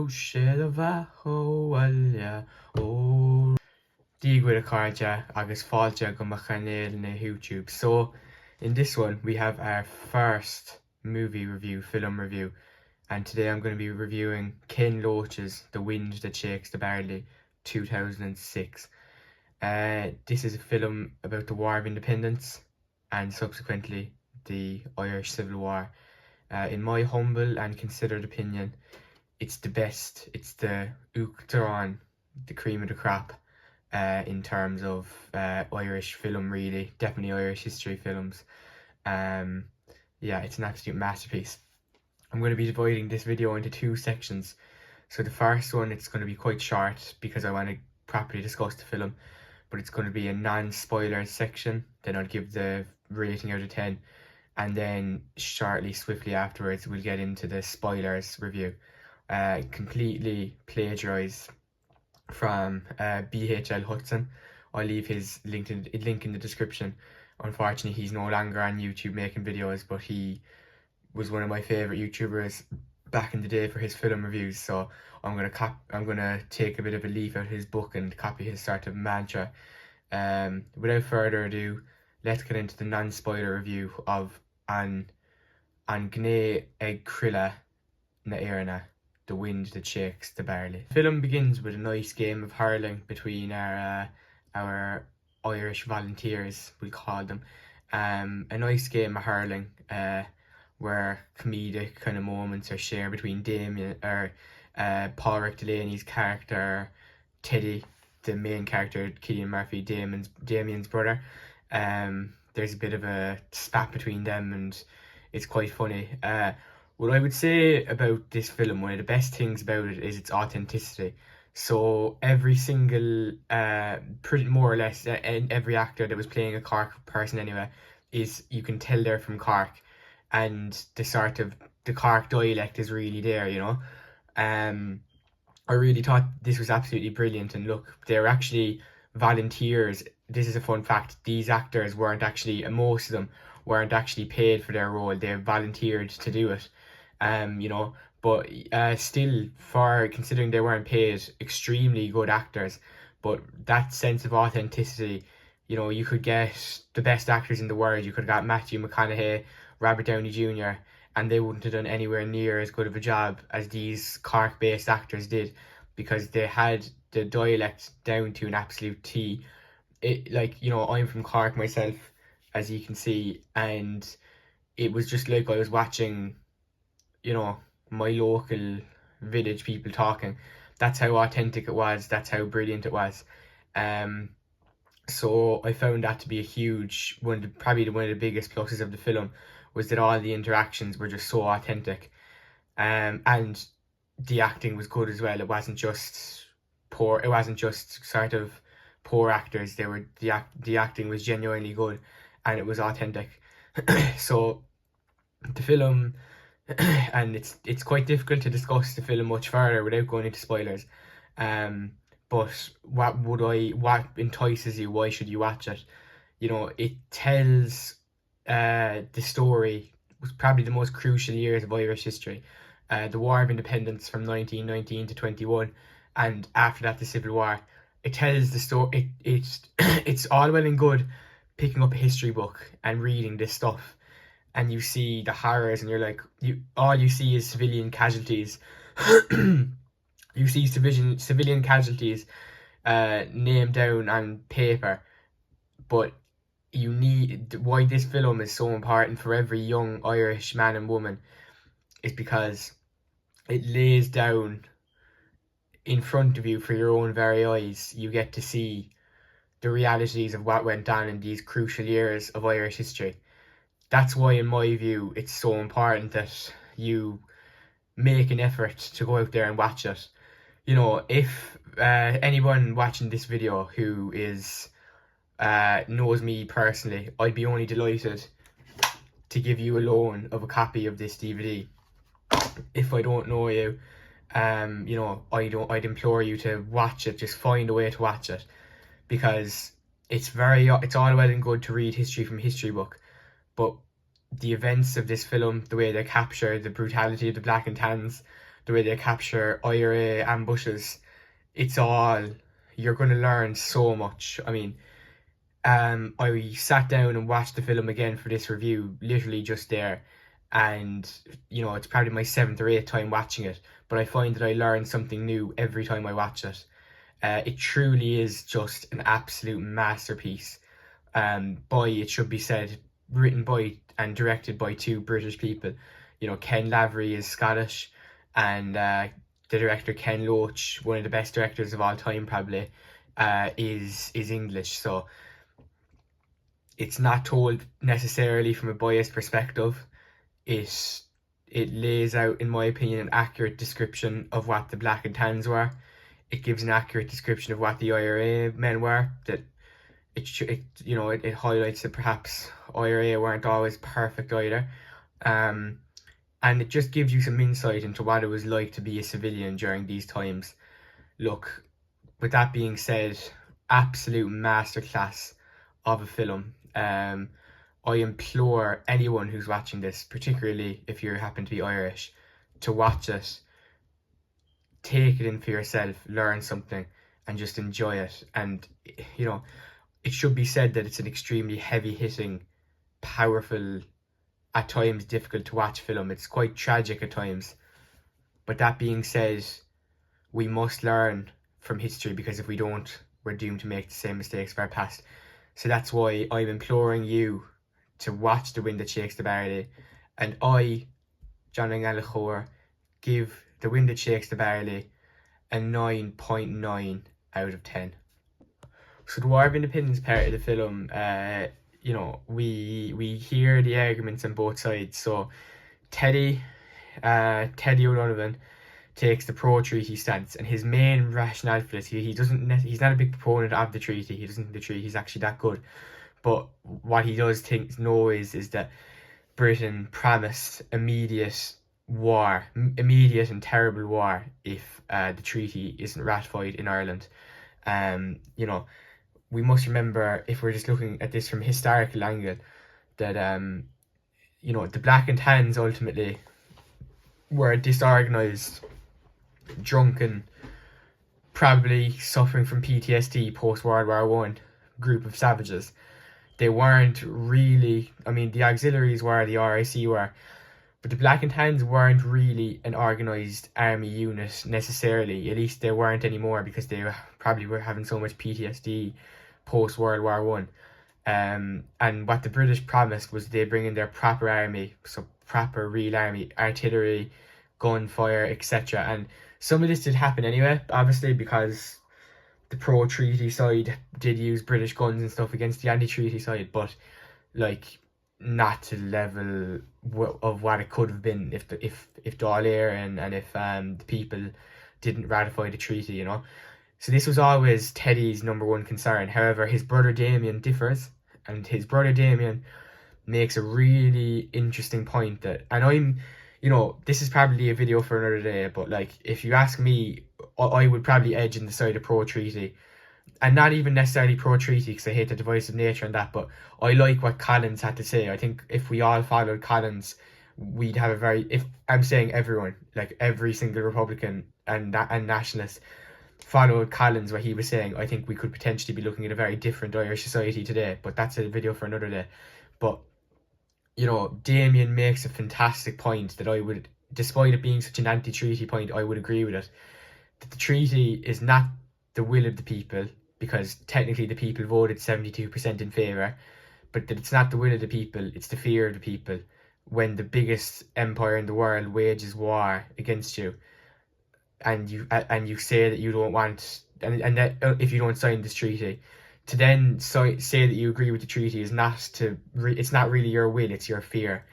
Siad bhathóhaile ó Díghuid a cardja agus fáilte go machanel na YouTube. So in this one we have our first movie review, film review, and today I'm going to be reviewing Ken Loach's The Wind That Shakes the Barley 2006. This is a film about the War of Independence and subsequently the Irish Civil War. In my humble and considered opinion, it's the best. It's the uachtaráin, the cream of the crop in terms of Irish film, really. Definitely Irish history films. Yeah, it's an absolute masterpiece. I'm going to be dividing this video into two sections. So the first one, it's going to be quite short because I want to properly discuss the film, but it's going to be a non-spoiler section. Then I'll give the rating out of 10, and then swiftly afterwards we'll get into the spoilers review. Completely plagiarized from BHL Hudson. I'll leave his link in the description. Unfortunately, he's no longer on YouTube making videos, but he was one of my favorite YouTubers back in the day for his film reviews. So I'm gonna take a bit of a leaf out of his book and copy his sort of mantra. Without further ado, let's get into the non-spoiler review of An Gné Ag Crilla na Éireanna, The Wind That Shakes the Barley. The film begins with a nice game of hurling between our Irish volunteers, we call them. A nice game of hurling where comedic kind of moments are shared between Pádraic Delaney's character, Teddy, the main character, Cillian Murphy, Damien's brother. There's a bit of a spat between them and it's quite funny. What I would say about this film, one of the best things about it is its authenticity. So every single, pretty more or less, every actor that was playing a Cork person anyway, you can tell they're from Cork, and the Cork dialect is really there, you know. I really thought this was absolutely brilliant, and look, they're actually volunteers. This is a fun fact. These actors weren't actually, most of them weren't actually paid for their role. They volunteered to do it. You know, but still, for considering they weren't paid, extremely good actors. But that sense of authenticity, you know, you could get the best actors in the world. You could have got Matthew McConaughey, Robert Downey Jr., and they wouldn't have done anywhere near as good of a job as these Cork-based actors did, because they had the dialect down to an absolute T. Like, you know, I'm from Cork myself, as you can see, and it was just like I was watching, you know, my local village people talking. That's how authentic it was. That's how brilliant it was. So I found that to be a huge probably one of the biggest pluses of the film, was that all the interactions were just so authentic. And the acting was good as well. It wasn't just poor. It wasn't just sort of poor actors. The acting was genuinely good, and it was authentic. So the film, and it's quite difficult to discuss the film much further without going into spoilers. But what entices you? Why should you watch it? You know, it tells the story was probably the most crucial years of Irish history. The War of Independence from 1919 to 21, and after that the Civil War. It tells the story. It's all well and good picking up a history book and reading this stuff, and you see the horrors, and you're like, all you see is civilian casualties. You see civilian casualties named down on paper, but why this film is so important for every young Irish man and woman is because it lays down in front of you for your own very eyes. You get to see the realities of what went on in these crucial years of Irish history. That's why, in my view, it's so important that you make an effort to go out there and watch it. You know, if anyone watching this video who is knows me personally, I'd be only delighted to give you a loan of a copy of this DVD. If I don't know you, you know, I'd implore you to watch it. Just find a way to watch it, because it's all well and good to read history from a history book, but the events of this film, the way they capture the brutality of the Black and Tans, the way they capture IRA ambushes. It's all, you're going to learn so much. I mean, I sat down and watched the film again for this review, literally just there, and it's probably my seventh or eighth time watching it, but I find that I learn something new every time I watch it. It truly is just an absolute masterpiece. It should be said, written by and directed by two British people. Ken Lavery is Scottish, and the director Ken Loach, one of the best directors of all time probably, is English. So it's not told necessarily from a biased perspective. It lays out, in my opinion, an accurate description of what the Black and Tans were. It gives an accurate description of what the IRA men were. That it highlights that perhaps IRA weren't always perfect either. And it just gives you some insight into what it was like to be a civilian during these times. Look, with that being said, absolute masterclass of a film. I implore anyone who's watching this, particularly if you happen to be Irish, to watch it, take it in for yourself, learn something, and just enjoy it. And it should be said that it's an extremely heavy-hitting, powerful, at times difficult to watch film. It's quite tragic at times. But that being said, we must learn from history, because if we don't, we're doomed to make the same mistakes of our past. So that's why I'm imploring you to watch The Wind That Shakes the Barley. And I, John O'Gallagher, give The Wind That Shakes the Barley a 9.9 out of 10. So the War of Independence part of the film, we hear the arguments on both sides. So Teddy O'Donovan takes the pro-treaty stance, and his main rationale for this, he's not a big proponent of the treaty. He doesn't think the treaty is actually that good, but what he does know is that Britain promised immediate and terrible war if the treaty isn't ratified in Ireland. We must remember, if we're just looking at this from a historical angle, that the Black and Tans ultimately were disorganized, drunken, probably suffering from PTSD post World War One group of savages. They weren't really, the auxiliaries were, the RIC were, but the Black and Tans weren't really an organised army unit necessarily. At least they weren't anymore, because they probably were having so much PTSD post World War One. And what the British promised was they bring in their proper army, so proper real army, artillery, gunfire, etc. And some of this did happen anyway, obviously, because the pro-treaty side did use British guns and stuff against the anti-treaty side, but not to the level of what it could have been if Dáil Éireann and if the people didn't ratify the treaty, So this was always Teddy's number one concern. However, his brother Damien differs, and his brother Damien makes a really interesting point that, and this is probably a video for another day, but if you ask me, I would probably edge in the side of pro-treaty, and not even necessarily pro-treaty because I hate the divisive nature and that, but I like what Collins had to say. I think if we all followed Collins, we'd have if I'm saying everyone, every single Republican and nationalist followed Collins, what he was saying, I think we could potentially be looking at a very different Irish society today, but that's a video for another day. But Damien makes a fantastic point that I would, despite it being such an anti-treaty point, I would agree with it. That the treaty is not the will of the people, because technically the people voted 72% in favour, but that it's not the will of the people, it's the fear of the people. When the biggest empire in the world wages war against you, and you say that you don't want, and that if you don't sign this treaty, to then say that you agree with the treaty is it's not really your will, it's your fear.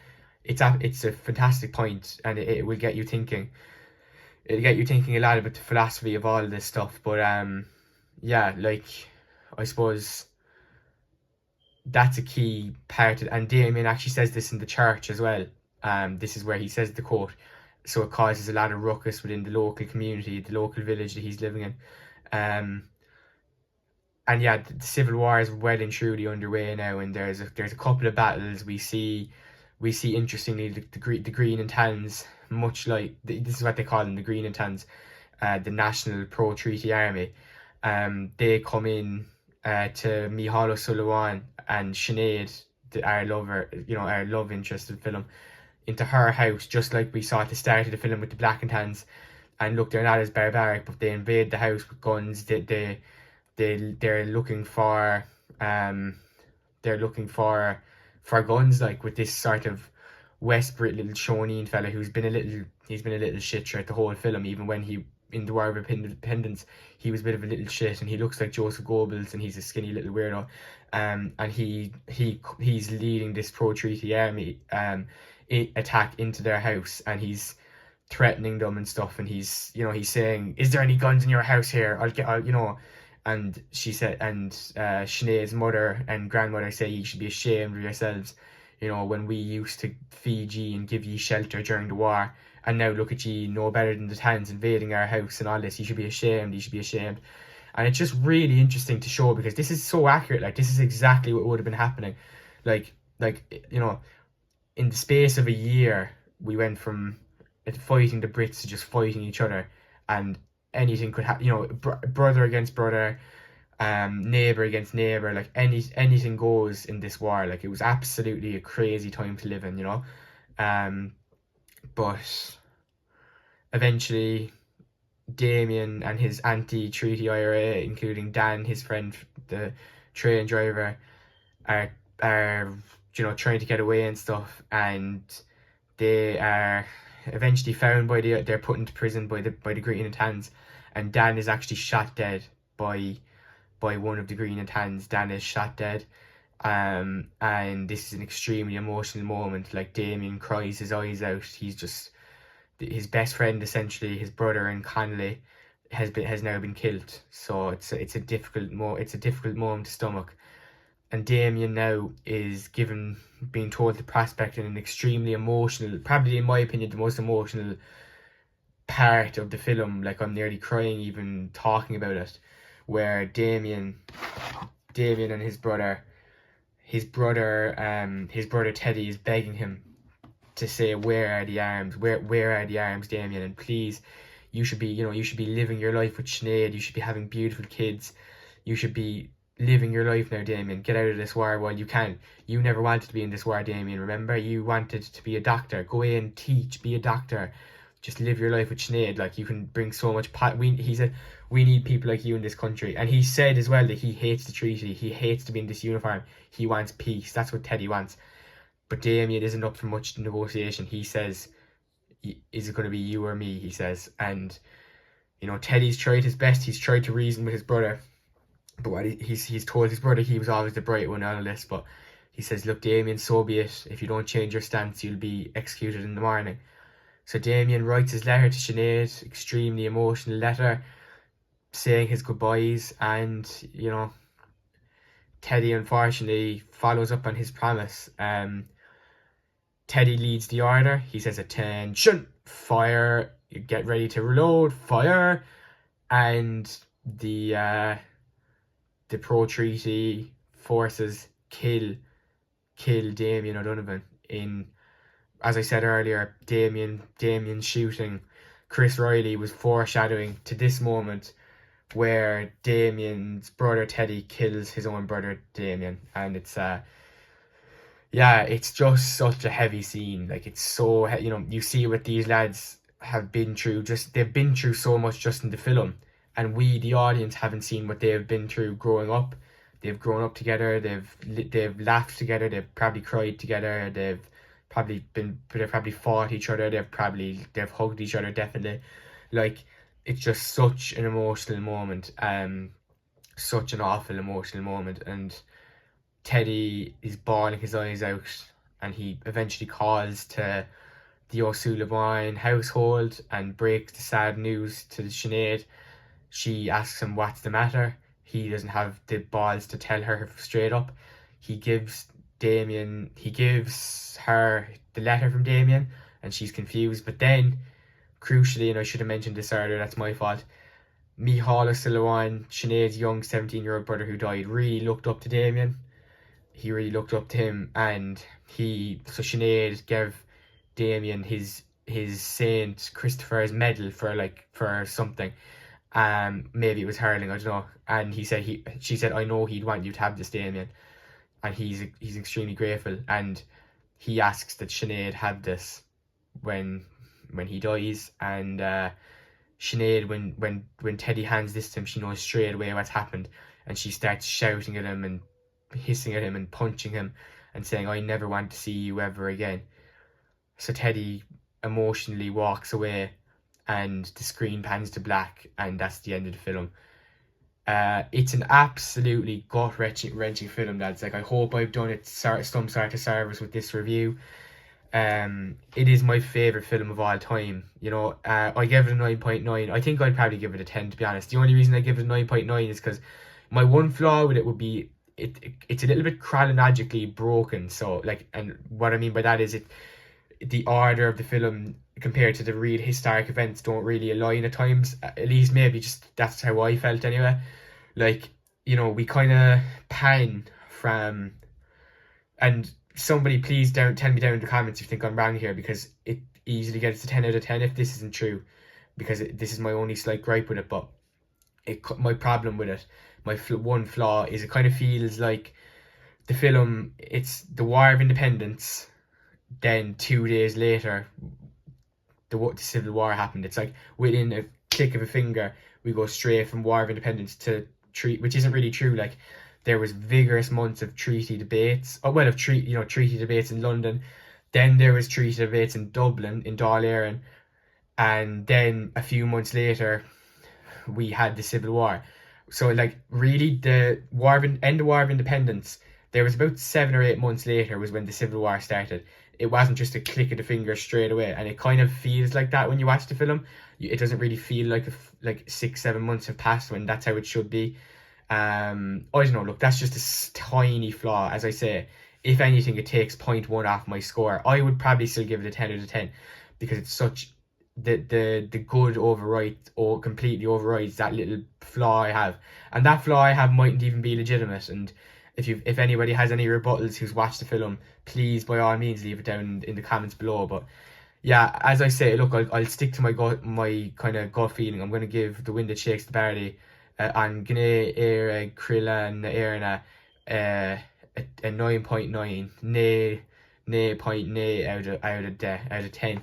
It's a fantastic point, and it will get you thinking. It'll get you thinking a lot about the philosophy of all of this stuff. But I suppose that's a key part of, and Damien actually says this in the church as well. This is where he says the quote, so it causes a lot of ruckus within the local community, the local village that he's living in. And the civil war is well and truly underway now, and there's a couple of battles. We see we see, interestingly, the Green and Tans, much like this is what they call them, the Green and Tans, the National Pro-Treaty Army. They come in to Micheál O'Sullivan and Sinead, our lover, our love interest in the film, into her house, just like we saw at the start of the film with the Black and Tans. And look, they're not as barbaric, but they invade the house with guns. They're looking for they're looking for guns, like, with this sort of Westbrook little Shoneen fella who's been a little shit throughout the whole film. Even when he, in the War of Independence, he was a bit of a little shit, and he looks like Joseph Goebbels, and he's a skinny little weirdo. And he's leading this pro-treaty army attack into their house, and he's threatening them and stuff, and he's saying, "Is there any guns in your house here? And she said, and Sinead's mother and grandmother say, "You should be ashamed of yourselves, when we used to feed ye and give ye shelter during the war, and now look at ye, no better than the Tans invading our house and all this. You should be ashamed, you should be ashamed." And it's just really interesting to show, because this is so accurate. Like, this is exactly what would have been happening. Like, in the space of a year, we went from fighting the Brits to just fighting each other, and anything could happen. Brother against brother, neighbor against neighbor. Like, anything goes in this war. Like, it was absolutely a crazy time to live in. But eventually, Damien and his anti-treaty IRA, including Dan, his friend, the train driver, are trying to get away and stuff, and they are eventually found they're put into prison by the Green and Tans, and Dan is actually shot dead by one of the Green and Tans. Dan is shot dead, and this is an extremely emotional moment. Like, Damien cries his eyes out. He's just, his best friend, essentially his brother in Connolly, has now been killed. So it's a difficult moment to stomach. And Damien now is being told the prospect in an extremely emotional, probably in my opinion the most emotional part of the film. Like, I'm nearly crying even talking about it, where Damien and his brother Teddy is begging him to say, "Where are the arms? Where are the arms, Damien? And please, you should be living your life with Sinead. You should be having beautiful kids. You should be living your life now, Damien. Get out of this war while you can. You never wanted to be in this war, Damien. Remember, you wanted to be a doctor. Go away and teach. Be a doctor. Just live your life with Sinead. Like, you can bring so much." He said, "We need people like you in this country." And he said as well that he hates the treaty. He hates to be in this uniform. He wants peace. That's what Teddy wants. But Damien isn't up for much negotiation. He says, "Is it going to be you or me?" he says. And Teddy's tried his best. He's tried to reason with his brother, but what he's told his brother, he was always the bright one out of this. But he says, "Look, Damien, so be it. If you don't change your stance, you'll be executed in the morning." So Damien writes his letter to Sinead, extremely emotional letter, saying his goodbyes, and Teddy unfortunately follows up on his promise. Teddy leads the order. He says, "Attention, fire, get ready to reload, fire," and the pro-treaty forces kill Damien O'Donovan. As I said earlier, Damien shooting Chris Riley was foreshadowing to this moment where Damien's brother Teddy kills his own brother Damien. And it's it's just such a heavy scene. Like, it's so, you see what these lads have been through. They've been through so much just in the film, and we, the audience, haven't seen what they have been through growing up. They've grown up together. They've laughed together. They've probably cried together. They've probably fought each other. They've hugged each other, definitely. Like, it's just such an emotional moment. Such an awful emotional moment. And Teddy is bawling his eyes out, and he eventually calls to the O'Sullivan household and breaks the sad news to Sinead. She asks him what's the matter. He doesn't have the balls to tell her straight up. He gives her the letter from Damien, and she's confused. But then, crucially, and I should have mentioned this earlier, that's my fault, Micheál O'Sullivan, Sinead's young 17-year-old brother who died, really looked up to Damien. he really looked up to him, and so Sinead gave Damien his Saint Christopher's medal for something. Maybe it was hurling, I don't know. And she said, I know he'd want you to have this, Damien, and he's extremely grateful. And he asks that Sinead have this when he dies. And Sinead, when Teddy hands this to him, she knows straight away what's happened, and she starts shouting at him and hissing at him and punching him and saying, I never want to see you ever again. So Teddy emotionally walks away, and the screen pans to black, and that's the end of the film. It's an absolutely gut-wrenching film, lads. Like, I hope I've done it some sort of service with this review. It is my favourite film of all time. You know, I gave it a 9.9. I think I'd probably give it a 10, to be honest. The only reason I give it a 9.9 is because my one flaw with it would be it's a little bit chronologically broken. So, like, and what I mean by that is the order of the film compared to the real historic events don't really align at times. At least maybe just that's how I felt anyway. Like, you know, we kind of pan from, and somebody please don't tell me down in the comments if you think I'm wrong here, because it easily gets a 10 out of 10 if this isn't true, because this is my only slight gripe with it. But my problem with it, my one flaw is it kind of feels like the film, it's the War of Independence, then 2 days later the Civil War happened. It's like within a click of a finger we go straight from War of Independence to treaty, which isn't really true. Like, there was vigorous months of treaty debates, treaty debates in London, then there was treaty debates in Dublin, in Dáil Éireann, and then a few months later we had the Civil War. So, like, really, the end of War of Independence, there was about 7 or 8 months later was when the Civil War started. It wasn't just a click of the finger straight away, and it kind of feels like that when you watch the film. It doesn't really feel like 6-7 months have passed when that's how it should be. I don't know. Look, that's just a tiny flaw. As I say, if anything, it takes 0.1 off my score. I would probably still give it a 10 out of 10 because it's such the good completely overrides that little flaw I have, and that flaw I have mightn't even be legitimate. And if anybody has any rebuttals who's watched the film, please by all means leave it down in the comments below. But yeah, as I say, look, I'll stick to my kind of gut feeling. I'm going to give The Wind That Shakes the Barley and Gné Éire Crilla na Éireanna a 9.9, nay point nay out of 10.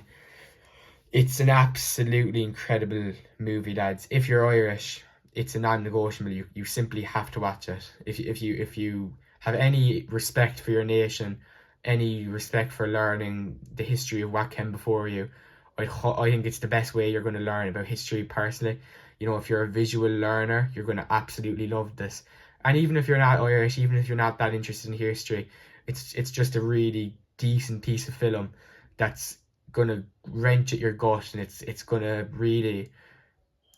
It's an absolutely incredible movie, lads. If you're Irish, it's a non-negotiable. You simply have to watch it. If you have any respect for your nation, any respect for learning the history of what came before you, I think it's the best way you're going to learn about history personally. You know, if you're a visual learner, you're going to absolutely love this. And even if you're not Irish, even if you're not that interested in history, it's just a really decent piece of film that's gonna wrench at your gut, and it's gonna really,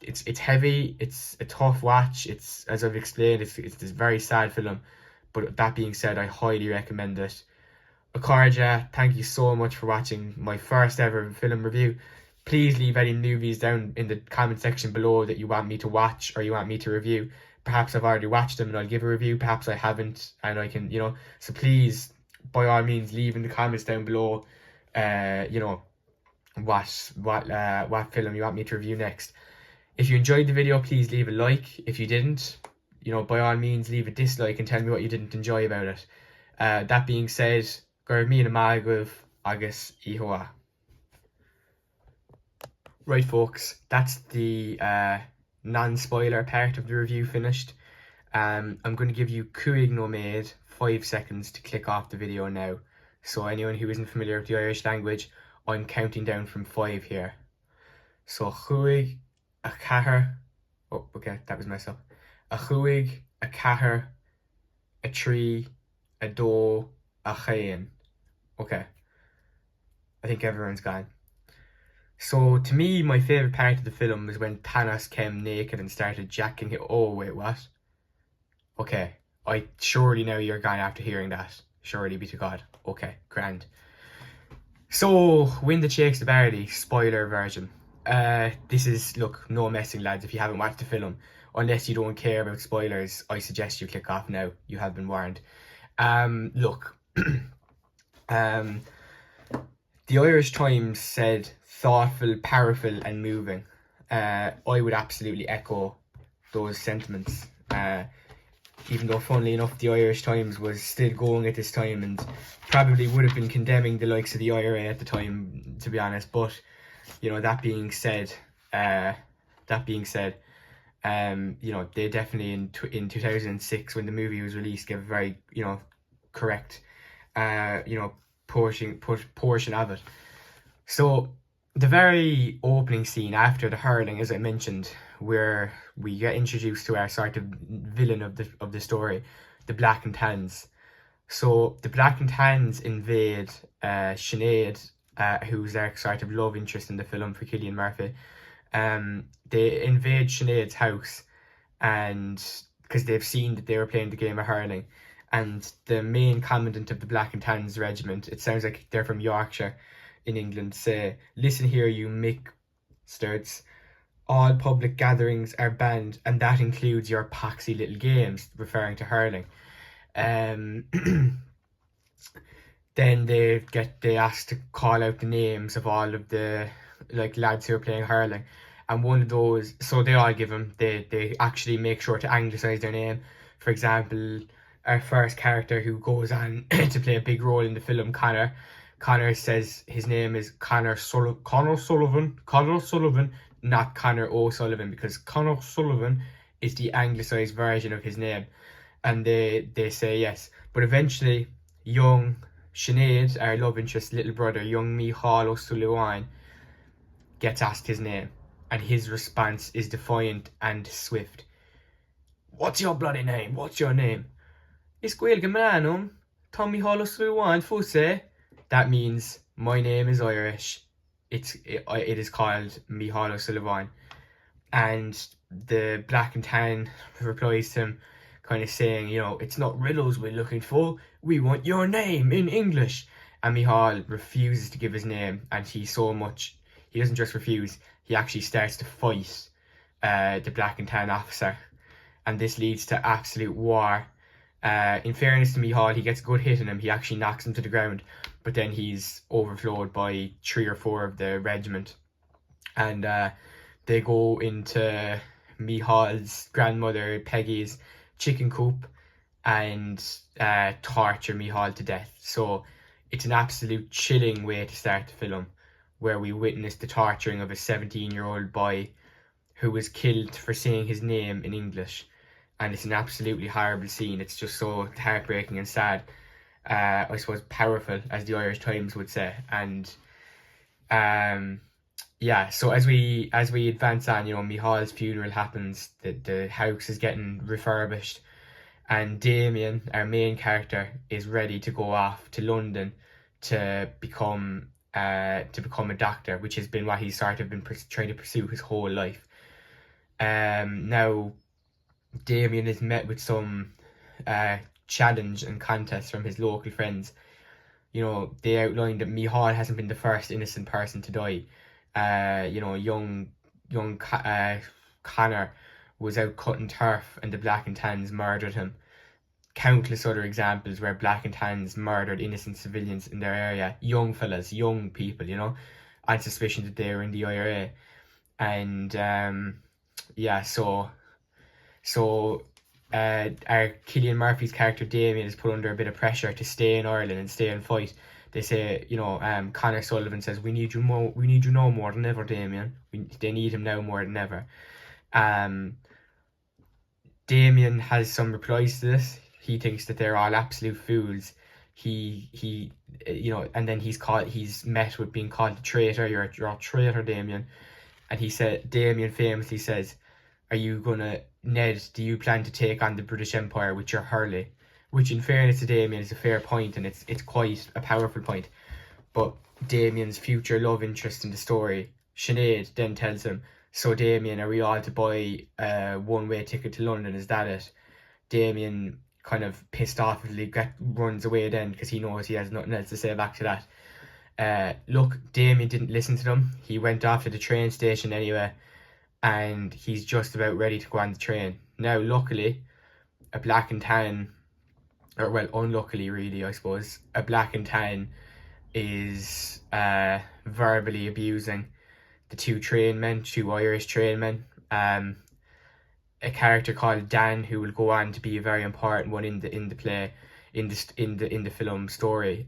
it's heavy, it's a tough watch, it's, as I've explained, it's this very sad film. But that being said, I highly recommend it. Akarja, thank you so much for watching my first ever film review. Please leave any movies down in the comment section below that you want me to watch or you want me to review. Perhaps I've already watched them and I'll give a review, perhaps I haven't, and I can, so please, by all means, leave in the comments down below what film you want me to review next. If you enjoyed the video, please leave a like. If you didn't, by all means, leave a dislike and tell me what you didn't enjoy about it. That being said, Gurb mi na magwив agus ihoa. Right, folks, that's the non-spoiler part of the review finished. I'm going to give you Cúig Nóiméad 5 seconds to click off the video now. So anyone who isn't familiar with the Irish language, I'm counting down from 5 here. So Chúig, a Cahar. Oh, okay, that was messed up. A Chúig, a Cahar, a Tree, a Dó, a Chain. Okay, I think everyone's gone. So to me, my favourite part of the film was when Thanos came naked and started jacking it. Oh wait, what? Okay, surely now you're gone after hearing that. Surely be to God. Okay, grand. So, Wind That Shakes the Barley, spoiler version. This is, look, no messing, lads. If you haven't watched the film, unless you don't care about spoilers, I suggest you click off now. You have been warned. Look, um, the Irish Times said thoughtful, powerful, and moving. I would absolutely echo those sentiments. Even though, funnily enough, the Irish Times was still going at this time and probably would have been condemning the likes of the IRA at the time, to be honest. But that being said, they definitely in 2006, when the movie was released, gave a very correct portion of it. So the very opening scene after the hurling, as I mentioned, where we get introduced to our sort of villain of the story, the Black and Tans. So the Black and Tans invade Sinead, who's their sort of love interest in the film for Cillian Murphy. They invade Sinead's house, and because they've seen that they were playing the game of hurling, and the main commandant of the Black and Tans regiment, it sounds like they're from Yorkshire in England, say, "Listen here, you Mick Sturts. All public gatherings are banned, and that includes your poxy little games," referring to hurling. Then they asked to call out the names of all of the lads who are playing hurling, and one of those, so they all give them. They actually make sure to anglicise their name. For example, our first character who goes on to play a big role in the film, Connor. Connor says his name is Connor Sullivan, not Connor O'Sullivan, because Connor Sullivan is the anglicised version of his name. And they say yes. But eventually, young Sinead, our love interest little brother, young Mícheál Ó Súilleabháin, gets asked his name. And his response is defiant and swift. "What's your bloody name? What's your name?" "Is Gaeilge Mananum, Tom Mícheál Ó Súilleabháin Fuse." That means, "My name is Irish. It is called Mícheál Ó Súilleabháin." And the Black and Tan replies to him, kind of saying, "It's not riddles we're looking for. We want your name in English." And Mícheál refuses to give his name, and he doesn't just refuse, he actually starts to fight the Black and Tan officer. And this leads to absolute war. In fairness to Mícheál, he gets a good hit on him. He actually knocks him to the ground, but then he's overflowed by 3 or 4 of the regiment. And they go into Mícheál's grandmother, Peggy's, chicken coop and torture Mícheál to death. So it's an absolute chilling way to start the film, where we witness the torturing of a 17-year-old boy who was killed for saying his name in English. And it's an absolutely horrible scene. It's just so heartbreaking and sad. I suppose powerful, as the Irish Times would say. And so as we advance on, Mícheál's funeral happens, the house is getting refurbished, and Damien, our main character, is ready to go off to London to become a doctor, which has been what he's sort of been trying to pursue his whole life. Now Damien is met with some challenge and contest from his local friends. They outlined that Mícheál hasn't been the first innocent person to die. Young Connor was out cutting turf, and the Black and Tans murdered him. Countless other examples where Black and Tans murdered innocent civilians in their area, young fellas, young people, on suspicion that they were in the IRA. And our Cillian Murphy's character Damien is put under a bit of pressure to stay in Ireland and stay and fight. They say, Connor Sullivan says, we need you now more than ever, Damien. They need him now more than ever. Damien has some replies to this. He thinks that they're all absolute fools. And then he's met with being called a traitor. You're a traitor, Damien. And Damien famously says, Ned, do you plan to take on the British Empire with your Hurley? Which, in fairness to Damien, is a fair point, and it's quite a powerful point. But Damien's future love interest in the story, Sinead, then tells him, "So Damien, are we all to buy a one-way ticket to London? Is that it?" Damien, kind of pissed off, runs away then, because he knows he has nothing else to say back to that. Look, Damien didn't listen to them. He went off to the train station anyway, and he's just about ready to go on the train. Now, luckily, a Black and Tan or well, unluckily, really, I suppose, a black and tan is verbally abusing the two Irish train men. A character called Dan, who will go on to be a very important one in the play, in the film story,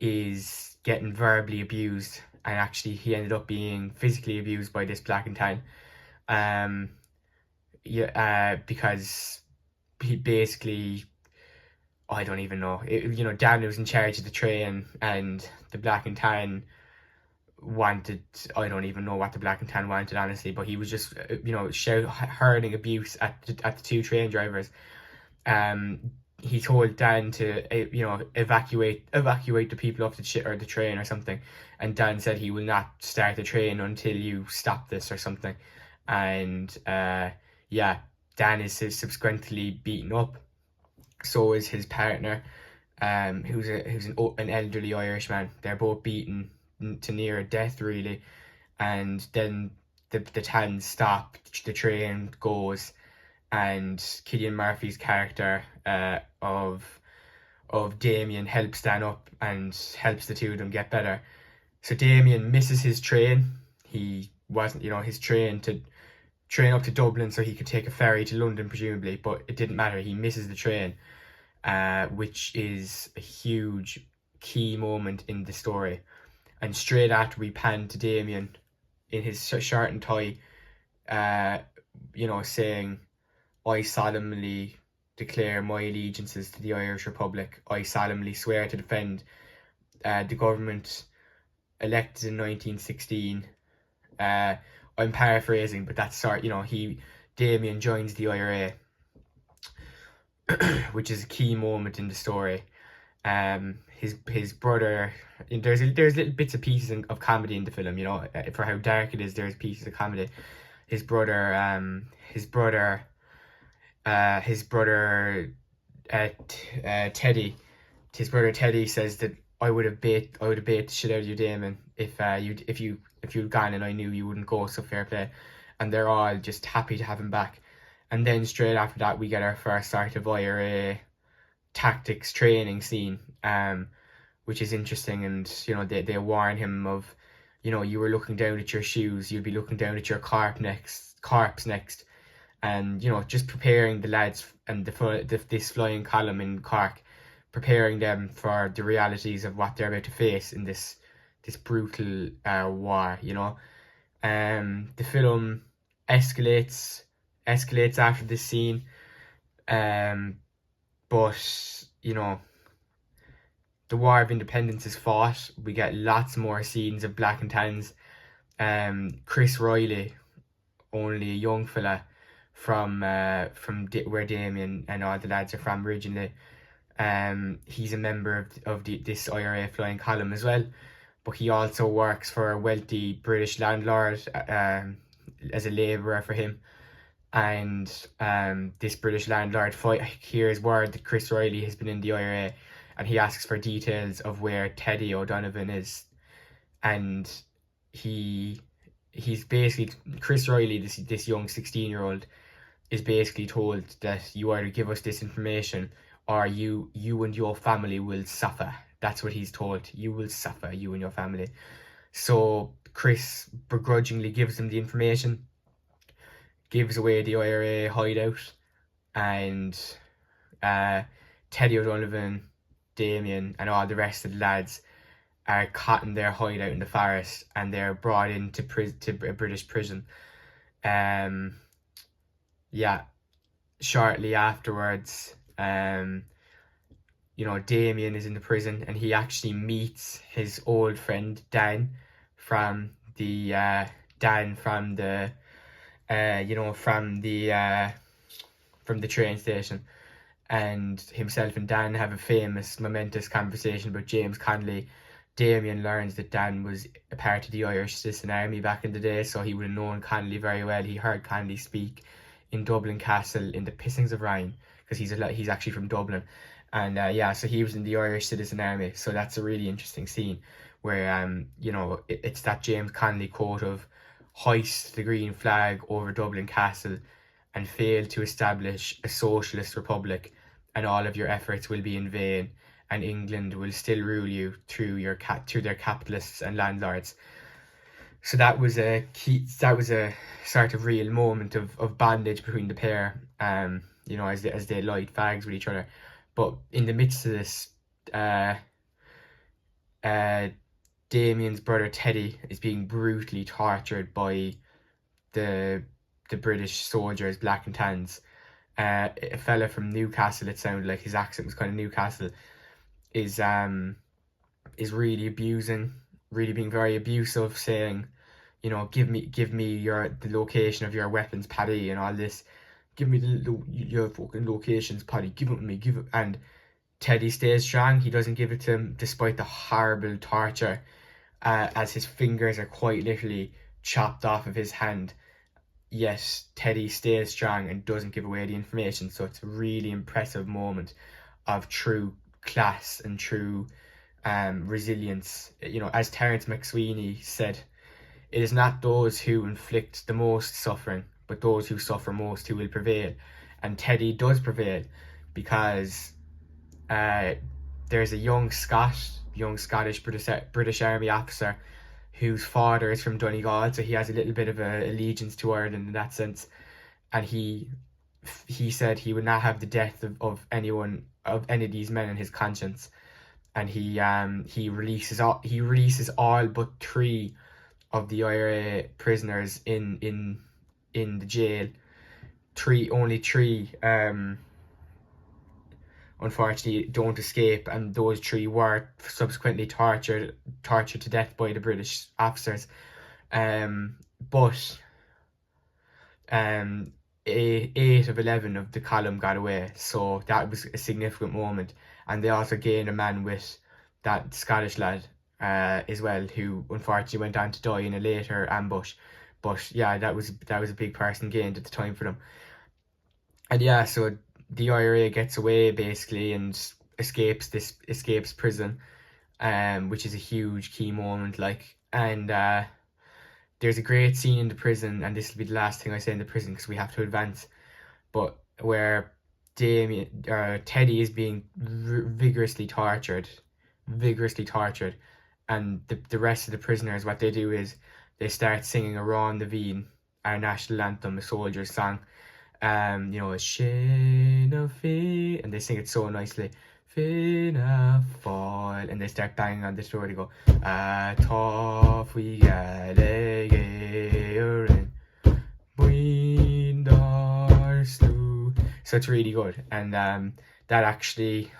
is getting verbally abused, and actually he ended up being physically abused by this black and tan. Um, yeah, because he basically, I don't even know. Dan was in charge of the train, and the black and tan wanted. I don't even know what the black and tan wanted, honestly. But he was just, hurling abuse at the two train drivers. He told Dan to, evacuate the people off the train or something, and Dan said he will not start the train until you stop this or something. And yeah, Dan is subsequently beaten up. So is his partner, who's an elderly Irishman. They're both beaten to near death, really. And then the tans stop, the train goes, and Cillian Murphy's character of Damien helps Dan up and helps the two of them get better. So Damien misses his train. He wasn't, his train up to Dublin so he could take a ferry to London, presumably, but it didn't matter. He misses the train, which is a huge key moment in the story. And straight after we pan to Damien in his shirt and tie, saying, "I solemnly declare my allegiances to the Irish Republic. I solemnly swear to defend the government elected in 1916." I'm paraphrasing, but that's Damien joins the IRA, which is a key moment in the story. His brother, there's little bits and pieces of comedy in the film, for how dark it is. There's pieces of comedy. His brother Teddy, says that I would have bait the shit out of you, Damon, if you'd gone and I knew you wouldn't go. So fair play. And they're all just happy to have him back. And then straight after that, we get our first sort of IRA tactics training scene, which is interesting. And they warn him of, you were looking down at your shoes, you'd be looking down at your corpse next. And just preparing the lads and this flying column in Cork, preparing them for the realities of what they're about to face in this brutal war. The film escalates after this scene, but the War of Independence is fought. We get lots more scenes of black and tans. Chris Riley, only a young fella from where Damien and all the lads are from originally. He's a member of this IRA flying column as well, but he also works for a wealthy British landlord as a labourer for him. And this British landlord hears word that Chris Riley has been in the IRA, and he asks for details of where Teddy O'Donovan is. And he's basically, Chris Riley, this young 16-year-old, is basically told that you either give us this information or you and your family will suffer. That's what he's told. You will suffer, you and your family. So Chris begrudgingly gives them the information, gives away the IRA hideout, and Teddy O'Donovan, Damien, and all the rest of the lads are caught in their hideout in the forest, and they're brought into a British prison. Shortly afterwards, Damien is in the prison, and he actually meets his old friend Dan from the train station. And himself and Dan have a famous, momentous conversation about James Connolly. Damien learns that Dan was a part of the Irish Citizen Army back in the day, so he would have known Connolly very well. He heard Connolly speak in Dublin Castle in the Pissings of Rhine, because he's actually from Dublin. And so he was in the Irish Citizen Army. So that's a really interesting scene where it's that James Connolly quote of "hoist the green flag over Dublin Castle and fail to establish a socialist republic, and all of your efforts will be in vain, and England will still rule you through their capitalists and landlords. So that was a sort of real moment of bondage between the pair, as they light fags with each other. But in the midst of this, uh, uh, Damien's brother Teddy is being brutally tortured by the British soldiers, black and tans. A fella from Newcastle, it sounded like his accent was kind of Newcastle, is really being very abusive, saying, give me the location of your weapons, Paddy, and all this. Give me your fucking locations, Paddy. Give it to me. Give it. And Teddy stays strong. He doesn't give it to him, despite the horrible torture, as his fingers are quite literally chopped off of his hand. Yet Teddy stays strong and doesn't give away the information. So it's a really impressive moment of true class and true resilience. As Terence McSweeney said, it is not those who inflict the most suffering, but those who suffer most who will prevail. And Teddy does prevail, because there's a young Scottish British Army officer whose father is from Donegal, so he has a little bit of a allegiance to Ireland in that sense. And he said he would not have the death of any of these men in his conscience. And he releases all but 3 of the IRA prisoners in the jail. Only 3 unfortunately don't escape, and those 3 were subsequently tortured to death by the British officers. But 8 of 11 of the column got away, so that was a significant moment. And they also gained a man with that Scottish lad as well, who unfortunately went on to die in a later ambush. But yeah, that was a big person gained at the time for them. And yeah, so the IRA gets away basically and escapes prison, which is a huge key moment. And there's a great scene in the prison, and this will be the last thing I say in the prison because we have to advance. But where Teddy is being vigorously tortured, and the rest of the prisoners, what they do is they start singing Around the Veen, our national anthem, a soldier's song. A Sinn Féin, and they sing it so nicely. Fianna Fáil, and they start banging on the door. They go, Toff we Gallagher in Slew. So it's really good, and that actually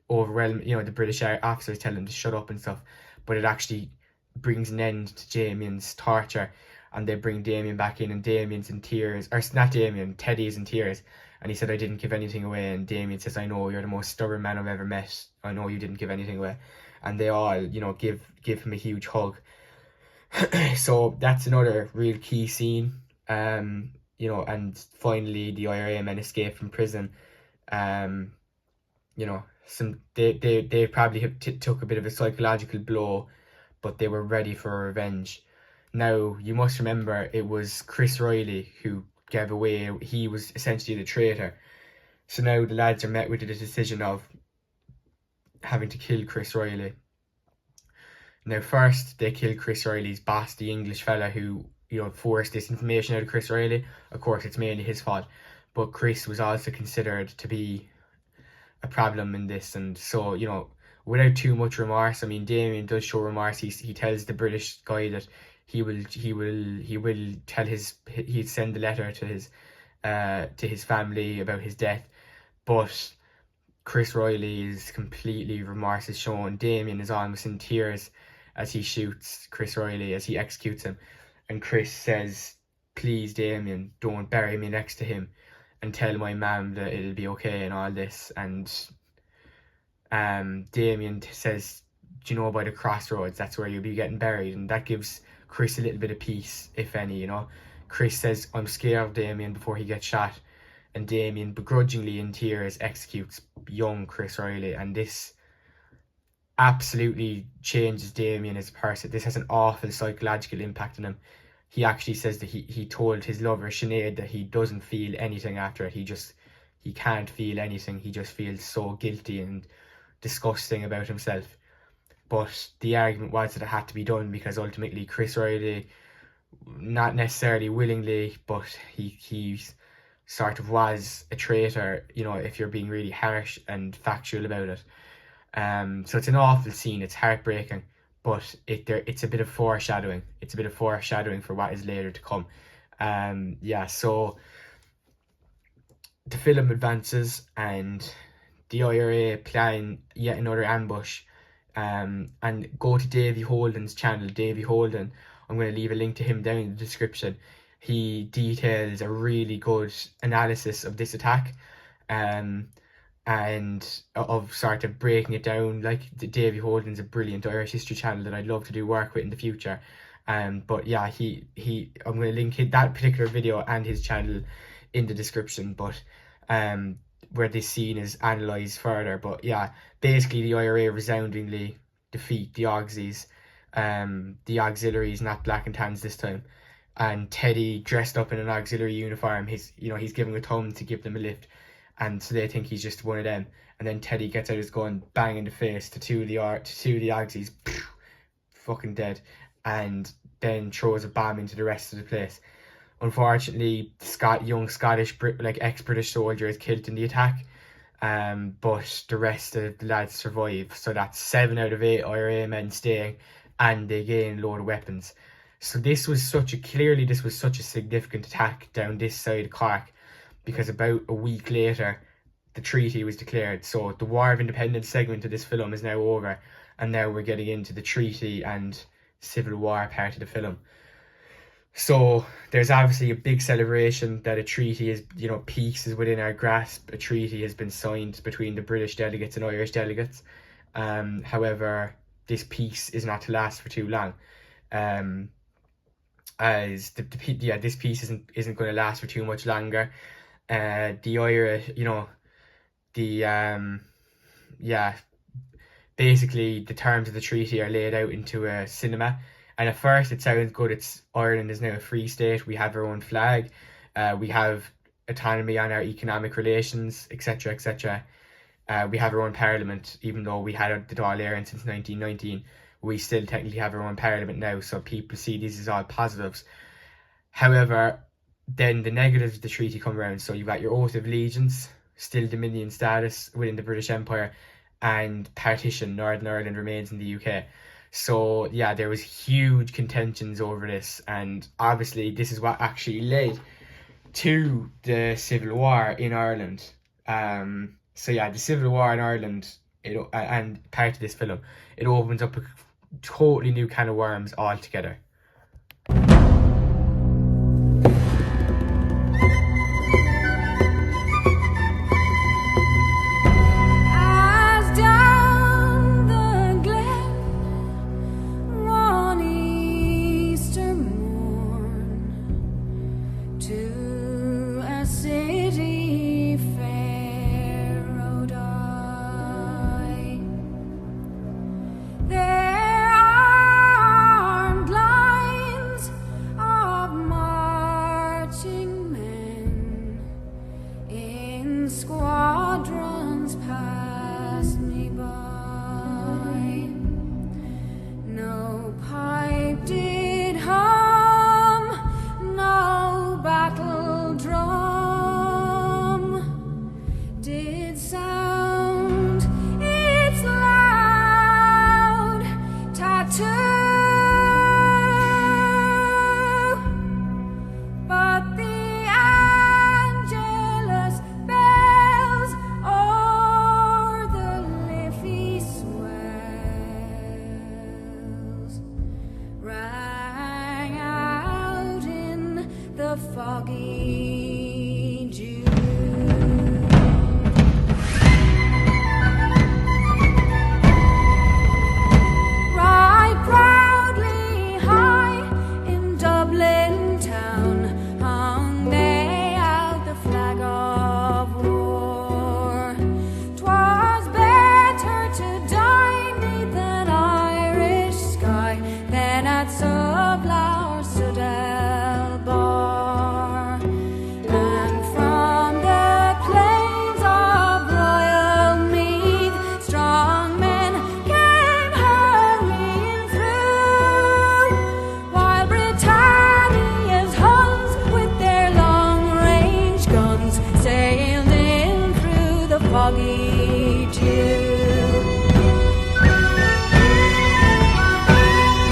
overwhelmed. The British officers tell them to shut up and stuff, but it actually brings an end to Damien's torture. And they bring Damien back in, and Damien's in tears. Or not Damien, Teddy's in tears. And he said, I didn't give anything away. And Damien says, I know, you're the most stubborn man I've ever met. I know you didn't give anything away. And they all, give him a huge hug. So that's another real key scene. And finally the IRA men escape from prison. They probably took a bit of a psychological blow, but they were ready for revenge. Now, you must remember, it was Chris Riley who gave away. He was essentially the traitor. So now the lads are met with the decision of having to kill Chris Riley. Now, first, they kill Chris Riley's boss, the English fella who, forced this information out of Chris Riley. Of course, it's mainly his fault. But Chris was also considered to be a problem in this. And so, without too much remorse, Damien does show remorse. He tells the British guy that he'd send a letter to his family about his death. But Chris Riley's completely remorse is shown. Damien is almost in tears as he shoots Chris Riley, as he executes him. And Chris says, please, Damien, don't bury me next to him, and tell my mum that it'll be okay and all this. And Damien says, do you know by the crossroads, that's where you'll be getting buried. And that gives Chris a little bit of peace, if any. Chris says, I'm scared, Damien, before he gets shot. And Damien, begrudgingly in tears, executes young Chris Riley. And this absolutely changes Damien as a person. This has an awful psychological impact on him. He actually says that he told his lover Sinead that he doesn't feel anything after it. he can't feel anything. He just feels so guilty and disgusting about himself. But the argument was that it had to be done because ultimately Chris Riley, not necessarily willingly, but he sort of was a traitor, you know, if you're being really harsh and factual about it. So it's an awful scene. It's heartbreaking, but it's a bit of foreshadowing. It's a bit of foreshadowing for what is later to come. Yeah, so the film advances and the IRA plan yet another ambush, and go to Davey Holden's channel. Davey Holden, I'm going to leave a link to him down in the description. He details a really good analysis of this attack, and of sort of breaking it down. Like, Davey Holden's a brilliant Irish history channel that I'd love to do work with in the future. But yeah, I'm going to link that particular video and his channel in the description, but where this scene is analysed further. But yeah, basically the IRA resoundingly defeat the Auxies, the auxiliaries, not black and tans this time. And Teddy, dressed up in an auxiliary uniform, he's giving a thumb to give them a lift, and so they think he's just one of them. And then Teddy gets out his gun, bang in the face to two of the Auxies, fucking dead, and then throws a bomb into the rest of the place. Unfortunately, young Scottish, ex-British soldier is killed in the attack, but the rest of the lads survive. So that's 7 out of 8 IRA men staying, and they gain a load of weapons. So this was such a significant attack down this side of Cork, because about a week later, the treaty was declared. So the War of Independence segment of this film is now over, and now we're getting into the treaty and Civil War part of the film. So there's obviously a big celebration that a treaty is, peace is within our grasp. A treaty has been signed between the British delegates and Irish delegates. However, this peace is not to last for too long. As this peace isn't going to last for too much longer. The Irish, basically the terms of the treaty are laid out into a cinema. And at first it sounds good. Ireland is now a free state. We have our own flag. We have autonomy on our economic relations, etc., etc. We have our own parliament, even though we had the Dáil Éireann since 1919. We still technically have our own parliament now, so people see these as all positives. However, then the negatives of the treaty come around. So you've got your oath of allegiance, still Dominion status within the British Empire, and partition. Northern Ireland remains in the UK. So yeah, there was huge contentions over this, and obviously this is what actually led to the Civil War in Ireland. So yeah, the Civil War in Ireland, and part of this film, it opens up a totally new can of worms altogether. Squadrons pass me by. No pipe did hum, no battle drum did sound its loud tattoo. Foggy June. Right proudly high in Dublin town hung they out the flag of war. 'Twas better to die 'neath an Irish sky than at Sublour Sudel Bar. foggy tears.